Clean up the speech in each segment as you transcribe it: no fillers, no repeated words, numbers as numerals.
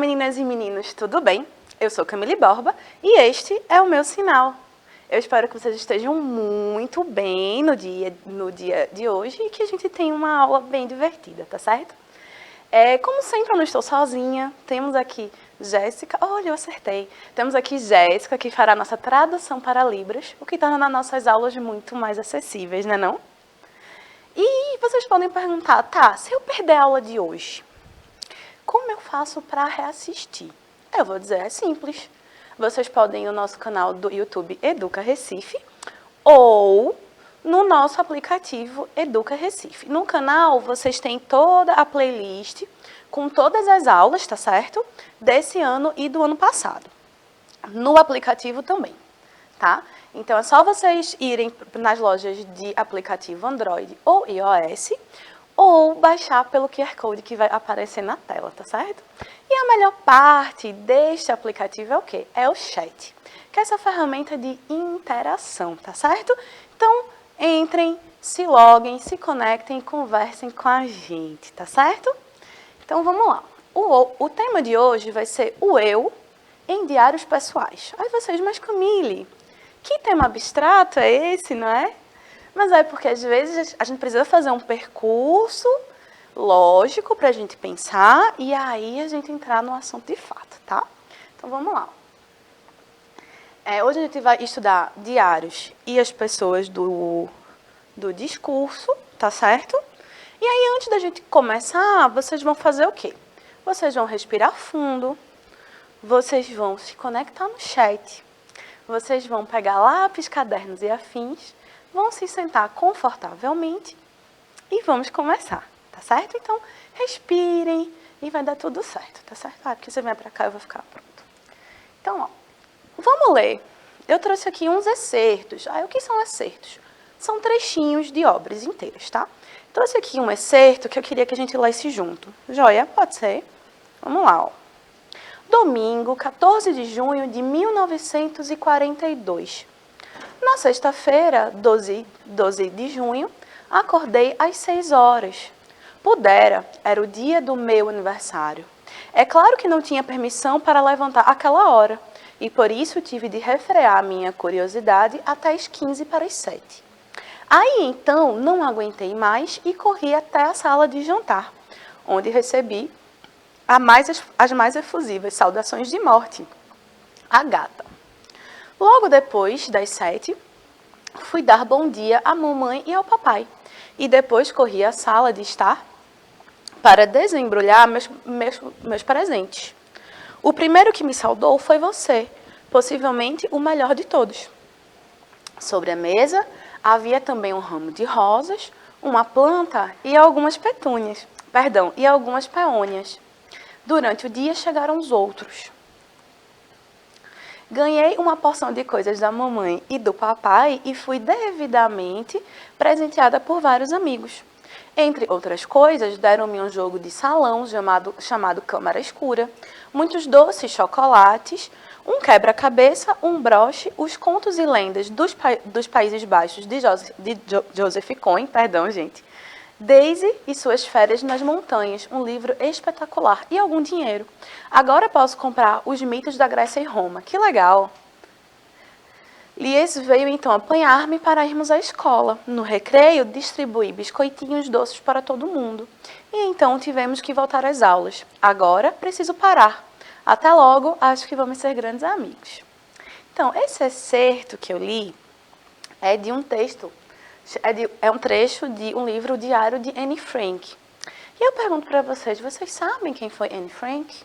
meninas e meninos, tudo bem? Eu sou Camille Borba e este é o meu sinal. Eu espero que vocês estejam muito bem no dia de hoje e que a gente tenha uma aula bem divertida, tá certo? Como sempre, eu não estou sozinha. Temos aqui Jéssica. Olha, eu acertei. Temos aqui Jéssica, que fará nossa tradução para Libras, o que torna as nossas aulas muito mais acessíveis, né não? E vocês podem perguntar, tá, se eu perder a aula de hoje, como eu faço para reassistir? Eu vou dizer, é simples. Vocês podem ir no nosso canal do YouTube Educa Recife ou no nosso aplicativo Educa Recife. No canal, vocês têm toda a playlist com todas as aulas, tá certo? Desse ano e do ano passado. No aplicativo também, tá? Então, é só vocês irem nas lojas de aplicativo Android ou iOS ou baixar pelo QR Code que vai aparecer na tela, tá certo? E a melhor parte deste aplicativo é o quê? É o chat, que é essa ferramenta de interação, tá certo? Então, entrem, se loguem, se conectem e conversem com a gente, tá certo? Então, vamos lá. O tema de hoje vai ser o eu em diários pessoais. Aí vocês, mas Camille, que tema abstrato é esse, não é? Mas é porque, às vezes, a gente precisa fazer um percurso lógico para a gente pensar e aí a gente entrar no assunto de fato, tá? Então, vamos lá. Hoje a gente vai estudar diários e as pessoas do discurso, tá certo? E aí, antes da gente começar, vocês vão fazer o quê? Vocês vão respirar fundo, vocês vão se conectar no chat, vocês vão pegar lápis, cadernos e afins, vão se sentar confortavelmente e vamos começar, tá certo? Então, respirem e vai dar tudo certo, tá certo? Porque você vem pra cá, eu vou ficar pronto. Então, ó, vamos ler. Eu trouxe aqui uns excertos. O que são excertos? São trechinhos de obras inteiras, tá? Trouxe aqui um excerto que eu queria que a gente lesse junto. Joia? Pode ser? Vamos lá, ó. Domingo, 14 de junho de 1942. Na sexta-feira, 12 de junho, acordei às 6 horas. Pudera, era o dia do meu aniversário. É claro que não tinha permissão para levantar aquela hora, e por isso tive de refrear minha curiosidade até as 15 para as 7. Aí, então, não aguentei mais e corri até a sala de jantar, onde recebi as mais efusivas saudações de morte. A gata. Logo depois das 7, fui dar bom dia à mamãe e ao papai. E depois corri à sala de estar para desembrulhar meus presentes. O primeiro que me saudou foi você, possivelmente o melhor de todos. Sobre a mesa havia também um ramo de rosas, uma planta e algumas peônias. Durante o dia chegaram os outros. Ganhei uma porção de coisas da mamãe e do papai e fui devidamente presenteada por vários amigos. Entre outras coisas, deram-me um jogo de salão chamado Câmara Escura, muitos doces, chocolates, um quebra-cabeça, um broche, os contos e lendas dos Países Baixos de Joseph Cohen, Daisy e suas férias nas montanhas, um livro espetacular e algum dinheiro. Agora posso comprar os mitos da Grécia e Roma. Que legal! Lies veio então apanhar-me para irmos à escola. No recreio, distribuí biscoitinhos doces para todo mundo. E então tivemos que voltar às aulas. Agora preciso parar. Até logo, acho que vamos ser grandes amigos. Então, esse excerto que eu li é de um texto. É um trecho de um livro, o Diário de Anne Frank. E eu pergunto para vocês sabem quem foi Anne Frank?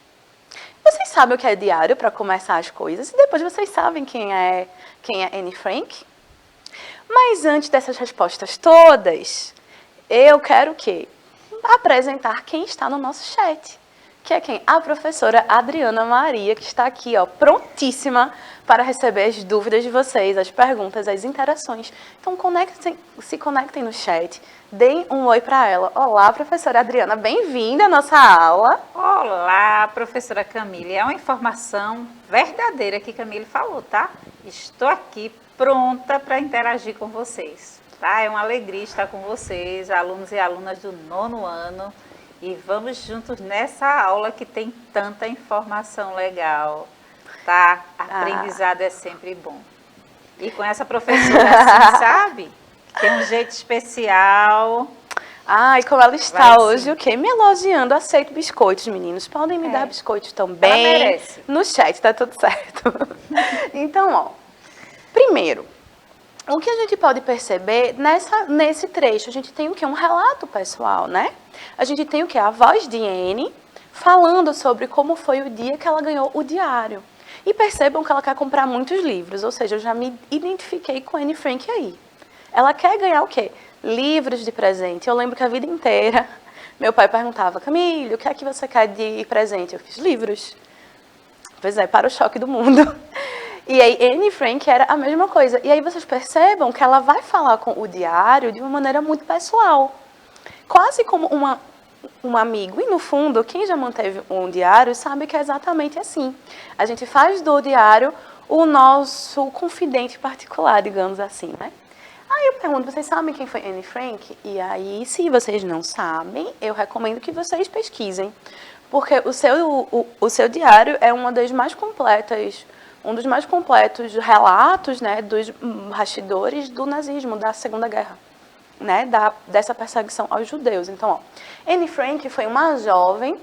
Vocês sabem o que é diário para começar as coisas? E depois vocês sabem quem é Anne Frank? Mas antes dessas respostas todas, eu quero o quê? Apresentar quem está no nosso chat. Que é quem? A professora Adriana Maria, que está aqui, ó, prontíssima para receber as dúvidas de vocês, as perguntas, as interações. Então, se conectem no chat, deem um oi para ela. Olá, professora Adriana, bem-vinda à nossa aula. Olá, professora Camille. É uma informação verdadeira que Camille falou, tá? Estou aqui pronta para interagir com vocês, tá? É uma alegria estar com vocês, alunos e alunas do 9º ano. E vamos juntos nessa aula que tem tanta informação legal, tá? Aprendizado é sempre bom. E com essa professora assim, sabe? Tem um jeito especial. E como ela está hoje, o quê? Me elogiando. Aceito biscoitos, meninos. Podem me dar biscoitos também. Ela merece. No chat, tá tudo certo. Então, ó. Primeiro, o que a gente pode perceber nesse trecho? A gente tem o quê? Um relato pessoal, né? A gente tem o quê? A voz de Anne falando sobre como foi o dia que ela ganhou o diário. E percebam que ela quer comprar muitos livros, ou seja, eu já me identifiquei com Anne Frank aí. Ela quer ganhar o quê? Livros de presente. Eu lembro que a vida inteira meu pai perguntava, Camille, o que é que você quer de presente? Eu fiz livros. Pois é, para o choque do mundo. E aí, Anne Frank era a mesma coisa. E aí vocês percebam que ela vai falar com o diário de uma maneira muito pessoal. Quase como um amigo. E no fundo, quem já manteve um diário sabe que é exatamente assim. A gente faz do diário o nosso confidente particular, digamos assim, né? Aí eu pergunto, vocês sabem quem foi Anne Frank? E aí, se vocês não sabem, eu recomendo que vocês pesquisem. Porque o seu diário é um dos mais completos relatos, né, dos bastidores do nazismo, da Segunda Guerra, né, dessa perseguição aos judeus. Então, ó, Anne Frank foi uma jovem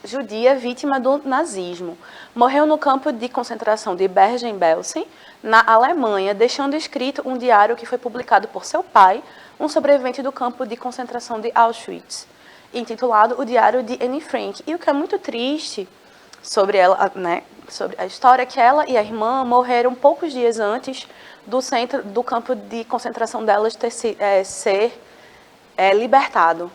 judia vítima do nazismo. Morreu no campo de concentração de Bergen-Belsen, na Alemanha, deixando escrito um diário que foi publicado por seu pai, um sobrevivente do campo de concentração de Auschwitz, intitulado O Diário de Anne Frank. E o que é muito triste sobre ela, né, sobre a história, é que ela e a irmã morreram poucos dias antes do campo de concentração delas ser libertado.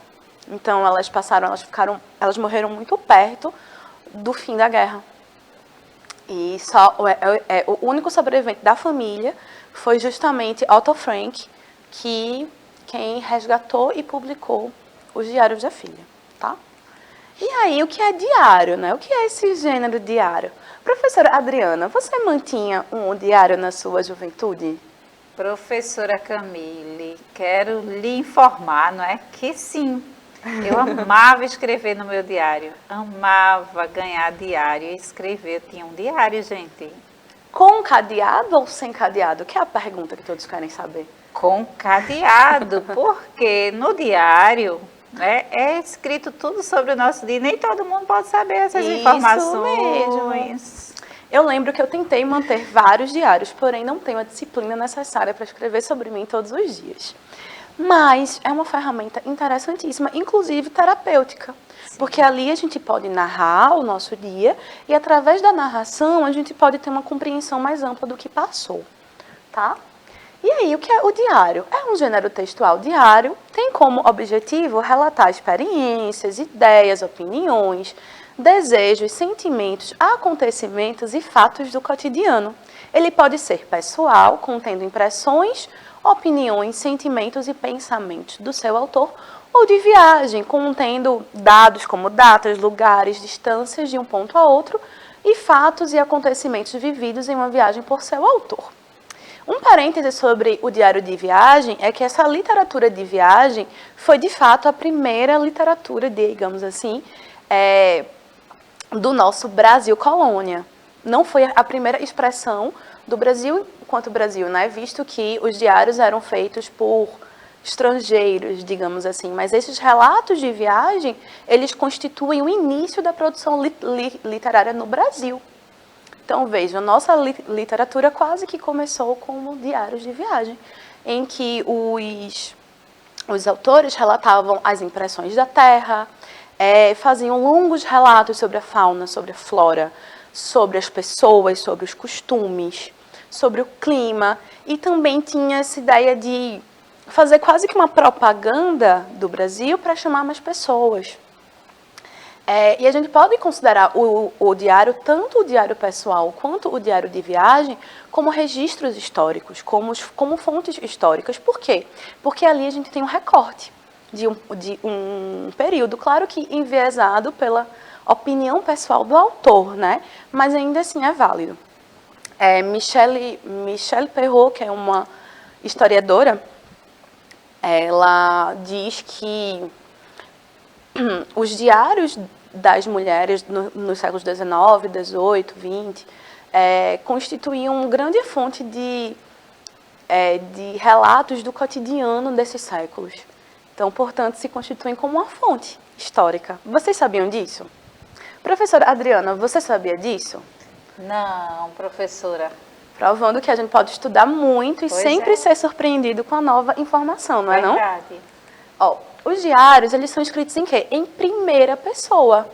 Então elas morreram muito perto do fim da guerra. E o único sobrevivente da família foi justamente Otto Frank, quem resgatou e publicou os diários da filha, tá? E aí, o que é diário, né? O que é esse gênero diário? Professora Adriana, você mantinha um diário na sua juventude? Professora Camille, quero lhe informar, não é? Que sim, eu amava escrever no meu diário, amava ganhar diário e escrever. Eu tinha um diário, gente. Com cadeado ou sem cadeado? Que é a pergunta que todos querem saber. Com cadeado, porque no diário, né, é escrito tudo sobre o nosso dia. Nem todo mundo pode saber essas informações. Mesmo. Eu lembro que eu tentei manter vários diários, porém não tenho a disciplina necessária para escrever sobre mim todos os dias. Mas é uma ferramenta interessantíssima, inclusive terapêutica. Sim. Porque ali a gente pode narrar o nosso dia e através da narração a gente pode ter uma compreensão mais ampla do que passou, tá? E aí, o que é o diário? É um gênero textual diário, tem como objetivo relatar experiências, ideias, opiniões, desejos, sentimentos, acontecimentos e fatos do cotidiano. Ele pode ser pessoal, contendo impressões, opiniões, sentimentos e pensamentos do seu autor, ou de viagem, contendo dados como datas, lugares, distâncias de um ponto a outro, e fatos e acontecimentos vividos em uma viagem por seu autor. Um parêntese sobre o diário de viagem é que essa literatura de viagem foi, de fato, a primeira literatura, digamos assim, do nosso Brasil colônia. Não foi a primeira expressão do Brasil enquanto Brasil, né? Visto que os diários eram feitos por estrangeiros, digamos assim. Mas esses relatos de viagem, eles constituem o início da produção literária no Brasil. Então, veja, a nossa literatura quase que começou como diários de viagem, em que os autores relatavam as impressões da terra, faziam longos relatos sobre a fauna, sobre a flora, sobre as pessoas, sobre os costumes, sobre o clima, e também tinha essa ideia de fazer quase que uma propaganda do Brasil para chamar mais pessoas. E a gente pode considerar o diário, tanto o diário pessoal quanto o diário de viagem, como registros históricos, como fontes históricas. Por quê? Porque ali a gente tem um recorte de um período, claro que enviesado pela opinião pessoal do autor, né? Mas ainda assim é válido. Michelle Perrault, que é uma historiadora, ela diz que os diários das mulheres nos séculos XIX, XVIII, XX, constituíam uma grande fonte de relatos do cotidiano desses séculos. Então, portanto, se constituem como uma fonte histórica. Vocês sabiam disso? Professora Adriana, você sabia disso? Não, professora. Provando que a gente pode estudar muito e sempre ser surpreendido com a nova informação, não é não? Verdade. Ó, os diários, eles são escritos em quê? Em primeira pessoa.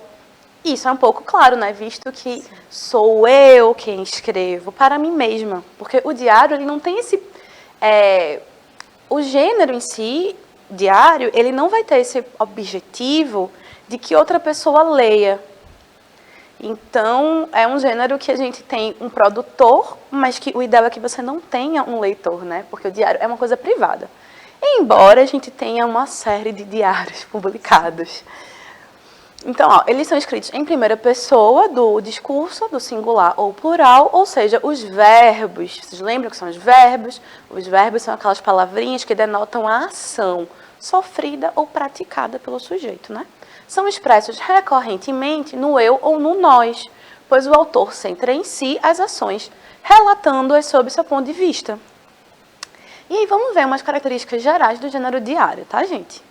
Isso é um pouco claro, né? Visto que sou eu quem escrevo para mim mesma. Porque o diário, ele não tem esse... o gênero em si, diário, ele não vai ter esse objetivo de que outra pessoa leia. Então, é um gênero que a gente tem um produtor, mas que o ideal é que você não tenha um leitor, né? Porque o diário é uma coisa privada. Embora a gente tenha uma série de diários publicados. Então, ó, eles são escritos em primeira pessoa do discurso, do singular ou plural, ou seja, os verbos. Vocês lembram que são os verbos? Os verbos são aquelas palavrinhas que denotam a ação sofrida ou praticada pelo sujeito, né? São expressos recorrentemente no eu ou no nós, pois o autor centra em si as ações, relatando-as sob seu ponto de vista. E aí vamos ver umas características gerais do gênero diário, tá, gente?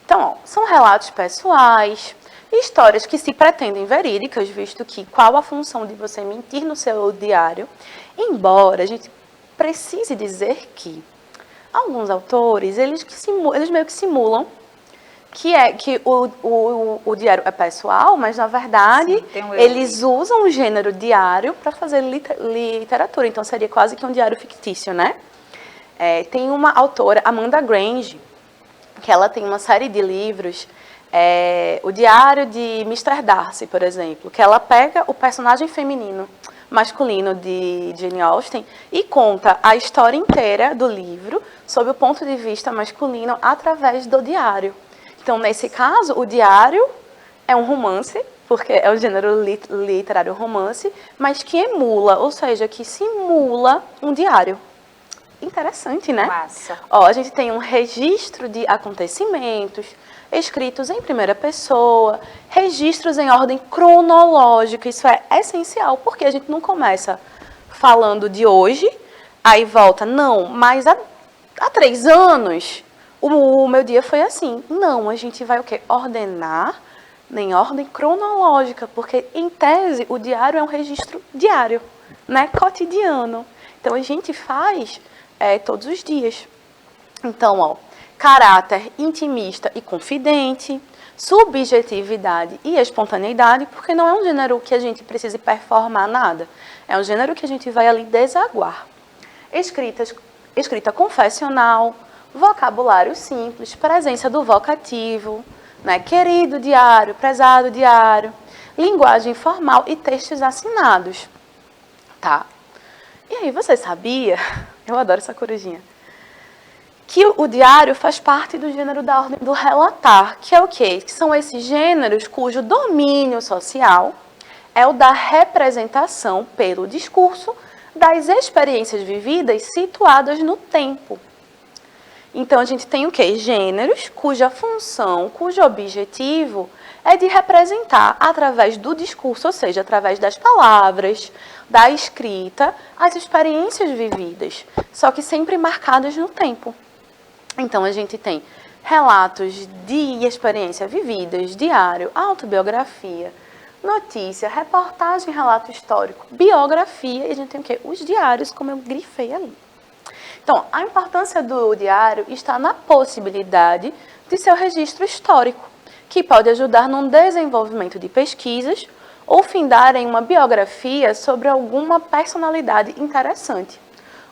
Então, ó, são relatos pessoais, histórias que se pretendem verídicas, visto que qual a função de você mentir no seu diário, embora a gente precise dizer que alguns autores, eles meio que simulam que o diário é pessoal, mas, na verdade, eles usam o gênero diário para fazer literatura. Então, seria quase que um diário fictício, né? Tem uma autora, Amanda Grange, que ela tem uma série de livros, o Diário de Mr. Darcy, por exemplo, que ela pega o personagem masculino de Jane Austen e conta a história inteira do livro sob o ponto de vista masculino através do diário. Então, nesse caso, o diário é um romance, porque é o gênero literário romance, mas que emula, ou seja, que simula um diário. Interessante, né? Massa. Ó, a gente tem um registro de acontecimentos escritos em primeira pessoa, registros em ordem cronológica. Isso é essencial, porque a gente não começa falando de hoje, aí volta, não, mas há 3 anos o meu dia foi assim. Não, a gente vai o quê? Ordenar em ordem cronológica, porque, em tese, o diário é um registro diário, né? Cotidiano. Então, a gente faz todos os dias. Então, ó, caráter intimista e confidente, subjetividade e espontaneidade, porque não é um gênero que a gente precise performar nada. É um gênero que a gente vai ali desaguar. Escrita confessional, vocabulário simples, presença do vocativo, né? Querido diário, prezado diário, linguagem formal e textos assinados. Tá? E aí, você sabia? Eu adoro essa corujinha. Que o diário faz parte do gênero da ordem do relatar, que é o quê? Que são esses gêneros cujo domínio social é o da representação pelo discurso das experiências vividas situadas no tempo. Então, a gente tem o quê? Gêneros cuja função, cujo objetivo é de representar através do discurso, ou seja, através das palavras, da escrita, as experiências vividas, só que sempre marcadas no tempo. Então, a gente tem relatos de experiência vividas, diário, autobiografia, notícia, reportagem, relato histórico, biografia, e a gente tem o quê? Os diários, como eu grifei ali. Então, a importância do diário está na possibilidade de seu registro histórico, que pode ajudar no desenvolvimento de pesquisas ou findar em uma biografia sobre alguma personalidade interessante.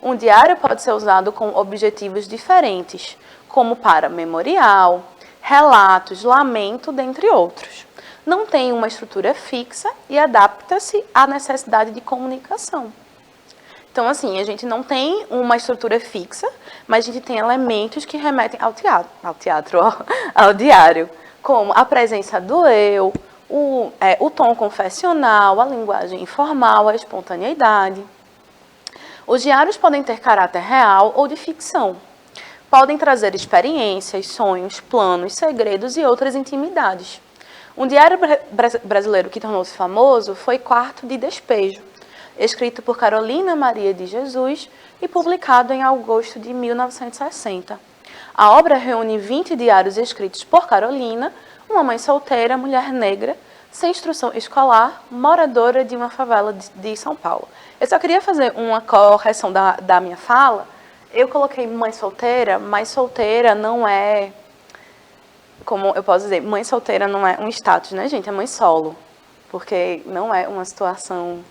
Um diário pode ser usado com objetivos diferentes, como para memorial, relatos, lamento, dentre outros. Não tem uma estrutura fixa e adapta-se à necessidade de comunicação. Então, assim, a gente não tem uma estrutura fixa, mas a gente tem elementos que remetem ao diário, como a presença do eu, o tom confessional, a linguagem informal, a espontaneidade. Os diários podem ter caráter real ou de ficção. Podem trazer experiências, sonhos, planos, segredos e outras intimidades. Um diário brasileiro que tornou-se famoso foi Quarto de Despejo, escrito por Carolina Maria de Jesus e publicado em agosto de 1960. A obra reúne 20 diários escritos por Carolina, uma mãe solteira, mulher negra, sem instrução escolar, moradora de uma favela de São Paulo. Eu só queria fazer uma correção da minha fala. Eu coloquei mãe solteira não é, como eu posso dizer, mãe solteira não é um status, né, gente? É mãe solo, porque não é uma situação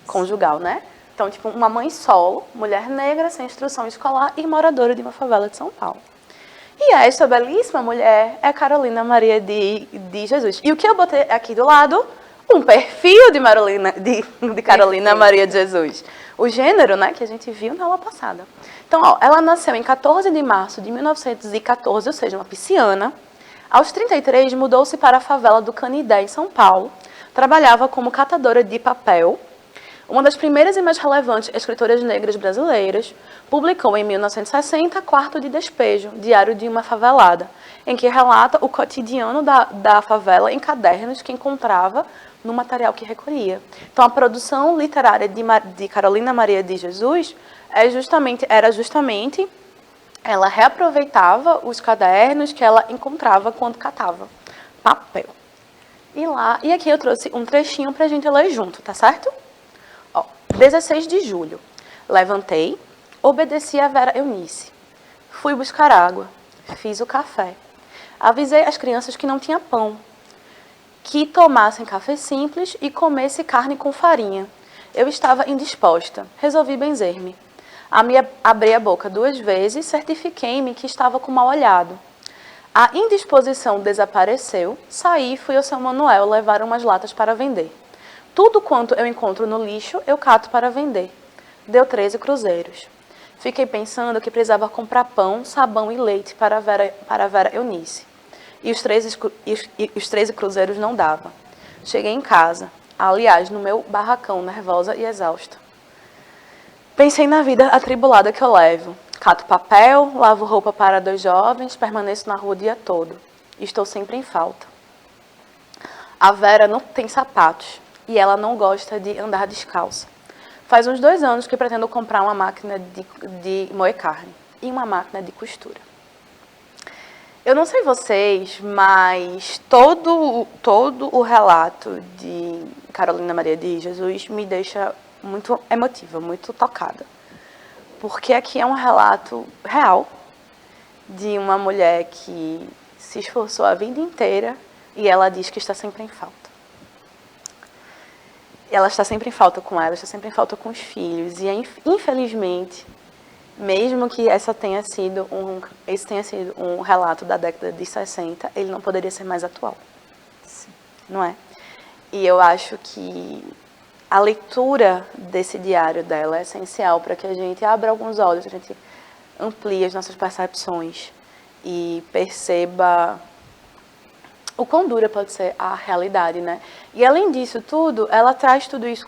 conjugal, né? Então, tipo, uma mãe solo, mulher negra, sem instrução escolar e moradora de uma favela de São Paulo. E esta belíssima mulher é Carolina Maria de Jesus. E o que eu botei aqui do lado? Um perfil de Carolina Maria de Jesus. O gênero, né, que a gente viu na aula passada. Então, ó, ela nasceu em 14 de março de 1914, ou seja, uma pisciana. Aos 33, mudou-se para a favela do Canidé, em São Paulo. Trabalhava como catadora de papel. Uma das primeiras e mais relevantes escritoras negras brasileiras, publicou em 1960 Quarto de Despejo, Diário de uma Favelada, em que relata o cotidiano da favela em cadernos que encontrava no material que recolhia. Então, a produção literária de Carolina Maria de Jesus era justamente ela reaproveitava os cadernos que ela encontrava quando catava papel. E aqui eu trouxe um trechinho para a gente ler junto, tá certo? 16 de julho. Levantei, obedeci a Vera Eunice. Fui buscar água, fiz o café. Avisei as crianças que não tinha pão, que tomassem café simples e comesse carne com farinha. Eu estava indisposta, resolvi benzer-me. Abri a boca 2 vezes, certifiquei-me que estava com mal olhado. A indisposição desapareceu, saí e fui ao São Manuel levar umas latas para vender. Tudo quanto eu encontro no lixo, eu cato para vender. Deu 13 cruzeiros. Fiquei pensando que precisava comprar pão, sabão e leite para a Vera Eunice. E os 13 cruzeiros não dava. Cheguei em casa, aliás, no meu barracão, nervosa e exausta. Pensei na vida atribulada que eu levo. Cato papel, lavo roupa para 2 jovens, permaneço na rua o dia todo. Estou sempre em falta. A Vera não tem sapatos. E ela não gosta de andar descalça. Faz uns 2 anos que pretendo comprar uma máquina de moer carne e uma máquina de costura. Eu não sei vocês, mas todo o relato de Carolina Maria de Jesus me deixa muito emotiva, muito tocada. Porque aqui é um relato real de uma mulher que se esforçou a vida inteira e ela diz que está sempre em falta. Ela está sempre em falta com ela, está sempre em falta com os filhos. E, infelizmente, mesmo que esse tenha sido um relato da década de 60, ele não poderia ser mais atual. Sim. Não é? E eu acho que a leitura desse diário dela é essencial para que a gente abra alguns olhos, a gente amplie as nossas percepções e perceba o quão dura pode ser a realidade, né? E além disso tudo, ela traz tudo isso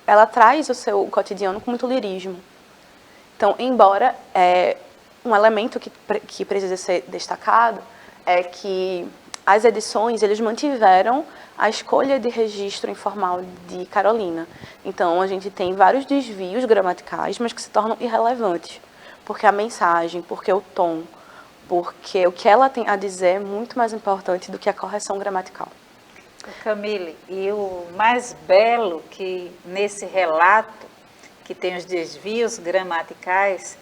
ela traz o seu cotidiano com muito lirismo. Então, embora um elemento que precisa ser destacado é que as edições, eles mantiveram a escolha de registro informal de Carolina. Então, a gente tem vários desvios gramaticais, mas que se tornam irrelevantes, porque a mensagem, porque o tom, porque o que ela tem a dizer é muito mais importante do que a correção gramatical. Camille, e o mais belo que nesse relato, que tem os desvios gramaticais,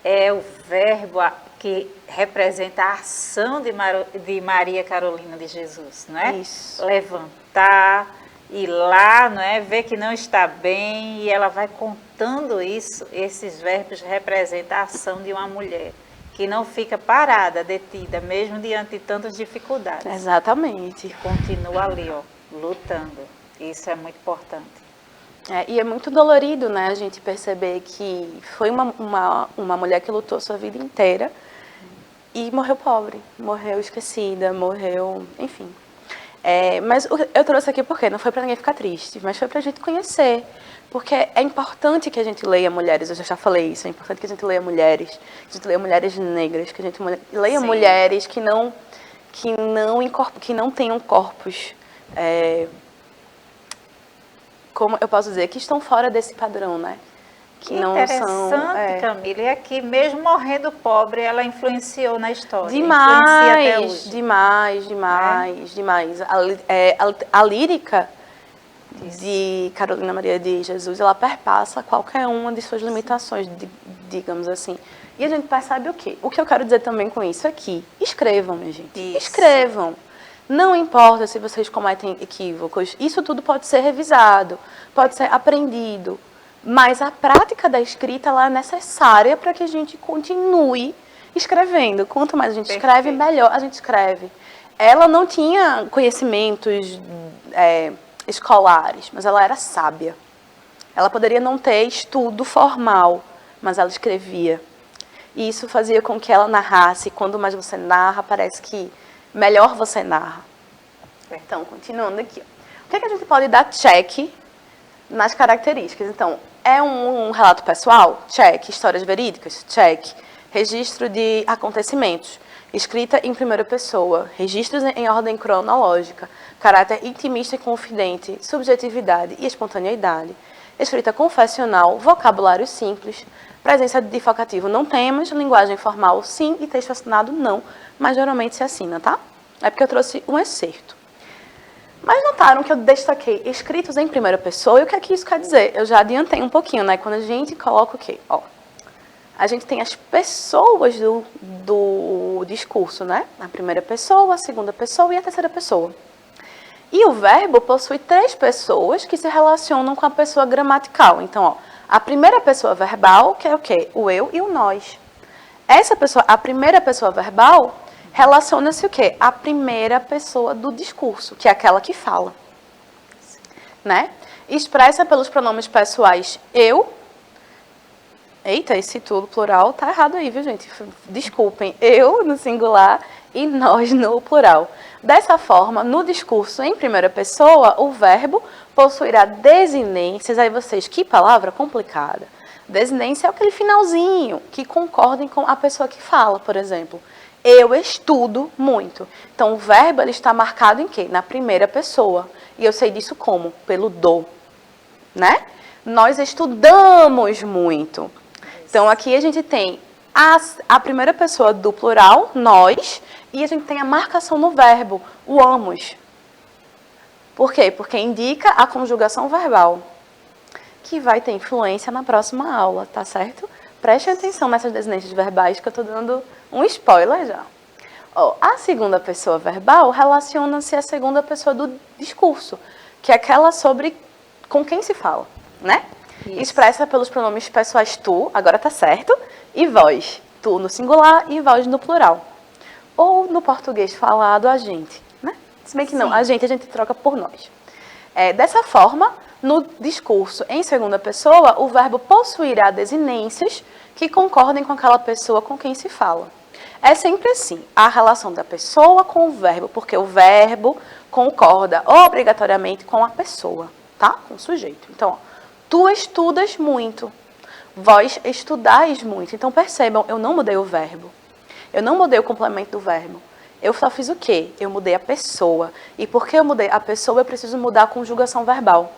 é o verbo que representa a ação de Maria Carolina de Jesus, não é? Isso. Levantar, ir lá, não é? Ver que não está bem, e ela vai contando isso. Esses verbos representam a ação de uma mulher que não fica parada, detida, mesmo diante de tantas dificuldades. Exatamente. Continua ali, ó, lutando. Isso é muito importante. E é muito dolorido, né, a gente perceber que foi uma mulher que lutou sua vida inteira e morreu pobre, morreu esquecida, morreu, enfim. Mas eu trouxe aqui porque não foi para ninguém ficar triste, mas foi para a gente conhecer. Porque é importante que a gente leia mulheres, eu já falei isso, é importante que a gente leia mulheres negras, que a gente leia Sim. mulheres que não tenham corpos, como eu posso dizer, que estão fora desse padrão, né? Que não são... Interessante, Camila. E aqui, mesmo morrendo pobre, ela influenciou na história. Demais, Influencia até hoje. demais. A lírica de Carolina Maria de Jesus, ela perpassa qualquer uma de suas limitações, digamos assim. E a gente percebe o quê? O que eu quero dizer também com isso aqui, escrevam, minha gente. Isso. Escrevam. Não importa se vocês cometem equívocos, isso tudo pode ser revisado, pode ser aprendido. Mas a prática da escrita ela é necessária para que a gente continue escrevendo. Quanto mais a gente escreve, melhor a gente escreve. Ela não tinha conhecimentos escolares, mas ela era sábia. Ela poderia não ter estudo formal, mas ela escrevia. E isso fazia com que ela narrasse. Quando mais você narra, parece que melhor você narra. Então, continuando aqui. O que a gente pode dar check nas características? Então, é um relato pessoal? Check. Histórias verídicas? Check. Registro de acontecimentos. Escrita em primeira pessoa. Registros em ordem cronológica. Caráter intimista e confidente. Subjetividade e espontaneidade. Escrita confessional. Vocabulário simples. Presença de difocativo não temos. Linguagem formal sim e texto assinado não. Mas geralmente se assina, tá? É porque eu trouxe um excerto. Mas notaram que eu destaquei escritos em primeira pessoa, e o que é que isso quer dizer? Eu já adiantei um pouquinho, né? Quando a gente coloca o quê? Ó, a gente tem as pessoas do discurso, né? A primeira pessoa, a segunda pessoa e a terceira pessoa. E o verbo possui 3 pessoas que se relacionam com a pessoa gramatical. Então, ó, a primeira pessoa verbal, que é o quê? O eu e o nós. Essa pessoa, a primeira pessoa verbal, relaciona-se o quê? A primeira pessoa do discurso, que é aquela que fala. Né? Expressa pelos pronomes pessoais eu. Eita, esse tudo plural tá errado aí, viu, gente? Desculpem. Eu no singular e nós no plural. Dessa forma, no discurso em primeira pessoa, o verbo possuirá desinências. Aí vocês, que palavra complicada. Desinência é aquele finalzinho que concordem com a pessoa que fala, por exemplo. Eu estudo muito. Então, o verbo ele está marcado em quê? Na primeira pessoa. E eu sei disso como? Pelo do. Né? Nós estudamos muito. Então, aqui a gente tem a primeira pessoa do plural, nós, e a gente tem a marcação no verbo, o amos. Por quê? Porque indica a conjugação verbal, que vai ter influência na próxima aula, tá certo? Prestem atenção nessas desinências verbais, que eu estou dando um spoiler já. Ó, a segunda pessoa verbal relaciona-se à segunda pessoa do discurso, que é aquela sobre com quem se fala, né? Isso. Expressa pelos pronomes pessoais tu, agora tá certo, e vós. Tu no singular e vós no plural. Ou no português falado, a gente, né? Se bem que não, a gente troca por nós. Dessa forma, no discurso em segunda pessoa, o verbo possuirá desinências que concordem com aquela pessoa com quem se fala. É sempre assim, a relação da pessoa com o verbo, porque o verbo concorda obrigatoriamente com a pessoa, tá? Com o sujeito. Então, ó, tu estudas muito, vós estudais muito. Então, percebam, eu não mudei o verbo. Eu não mudei o complemento do verbo. Eu só fiz o quê? Eu mudei a pessoa. E porque eu mudei a pessoa, eu preciso mudar a conjugação verbal.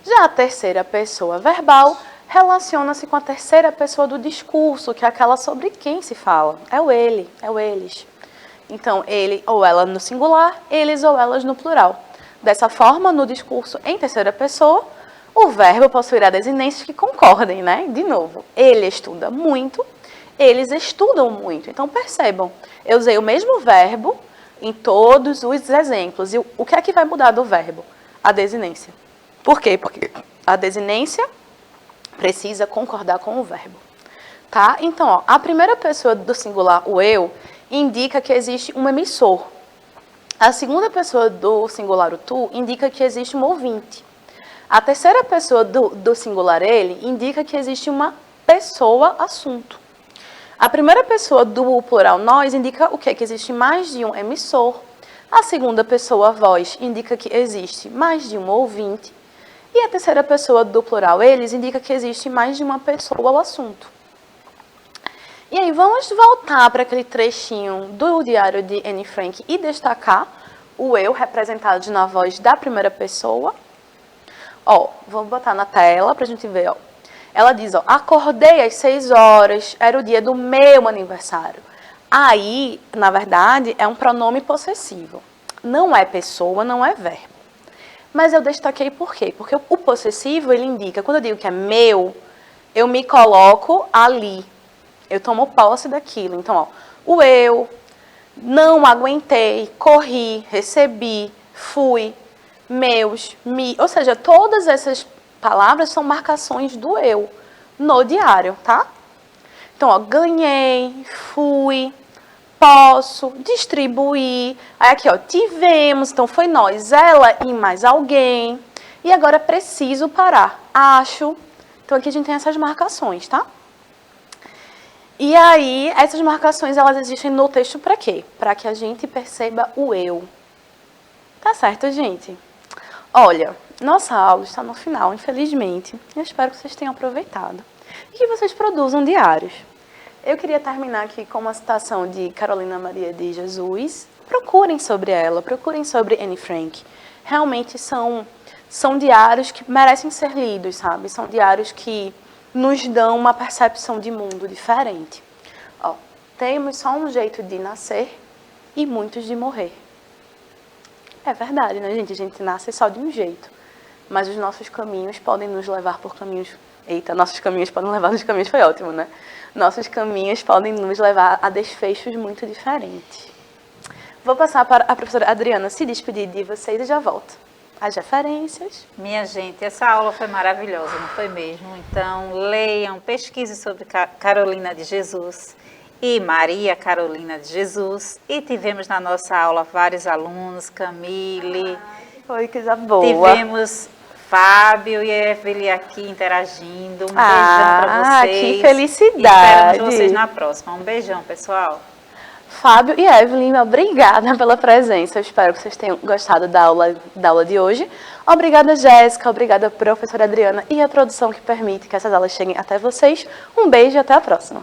Já a terceira pessoa verbal relaciona-se com a terceira pessoa do discurso, que é aquela sobre quem se fala. É o ele, é o eles. Então, ele ou ela no singular, eles ou elas no plural. Dessa forma, no discurso em terceira pessoa, o verbo possuirá desinências que concordem, né? De novo, ele estuda muito, eles estudam muito. Então, percebam, eu usei o mesmo verbo em todos os exemplos. E o que é que vai mudar do verbo? A desinência. Por quê? Porque a desinência precisa concordar com o verbo. Tá? Então, ó, a primeira pessoa do singular, o eu, indica que existe um emissor. A segunda pessoa do singular, o tu, indica que existe um ouvinte. A terceira pessoa do singular, ele, indica que existe uma pessoa, assunto. A primeira pessoa do plural, nós, indica o quê? Que existe mais de um emissor. A segunda pessoa, vós, indica que existe mais de um ouvinte. E a terceira pessoa do plural, eles, indica que existe mais de uma pessoa ou assunto. E aí, vamos voltar para aquele trechinho do diário de Anne Frank e destacar o eu representado na voz da primeira pessoa. Ó, vou botar na tela pra gente ver, ó. Ela diz, ó, acordei às 6 horas, era o dia do meu aniversário. Aí, na verdade, é um pronome possessivo. Não é pessoa, não é verbo. Mas eu destaquei por quê? Porque o possessivo, ele indica, quando eu digo que é meu, eu me coloco ali. Eu tomo posse daquilo. Então, ó, o eu, não aguentei, corri, recebi, fui, meus, me. Ou seja, todas essas palavras são marcações do eu no diário, tá? Então, ó, ganhei, fui, posso, distribuir. Aí aqui, ó, tivemos, então foi nós, ela e mais alguém. E agora preciso parar, acho. Então aqui a gente tem essas marcações, tá? E aí, essas marcações, elas existem no texto para quê? Para que a gente perceba o eu. Tá certo, gente? Olha, nossa aula está no final, infelizmente. Eu espero que vocês tenham aproveitado. E que vocês produzam diários. Eu queria terminar aqui com uma citação de Carolina Maria de Jesus. Procurem sobre ela, procurem sobre Anne Frank. Realmente são diários que merecem ser lidos, sabe? São diários que nos dão uma percepção de mundo diferente. Ó, temos só um jeito de nascer e muitos de morrer. É verdade, né, gente? A gente nasce só de um jeito. Mas os nossos caminhos podem nos levar por caminhos... Eita, nossos caminhos podem levar nos caminhos, foi ótimo, né? Nossos caminhos podem nos levar a desfechos muito diferentes. Vou passar para a professora Adriana se despedir de vocês e já volto. As referências. Minha gente, essa aula foi maravilhosa, não foi mesmo? Então, leiam, pesquisem sobre Carolina de Jesus e Maria Carolina de Jesus. E tivemos na nossa aula vários alunos, Camille. Foi coisa boa. Tivemos Fábio e Evelyn aqui interagindo. Um beijão para vocês. Que felicidade. E esperamos vocês na próxima. Um beijão, pessoal. Fábio e Evelyn, obrigada pela presença. Eu espero que vocês tenham gostado da aula de hoje. Obrigada, Jéssica. Obrigada, professora Adriana e a produção que permite que essas aulas cheguem até vocês. Um beijo e até a próxima.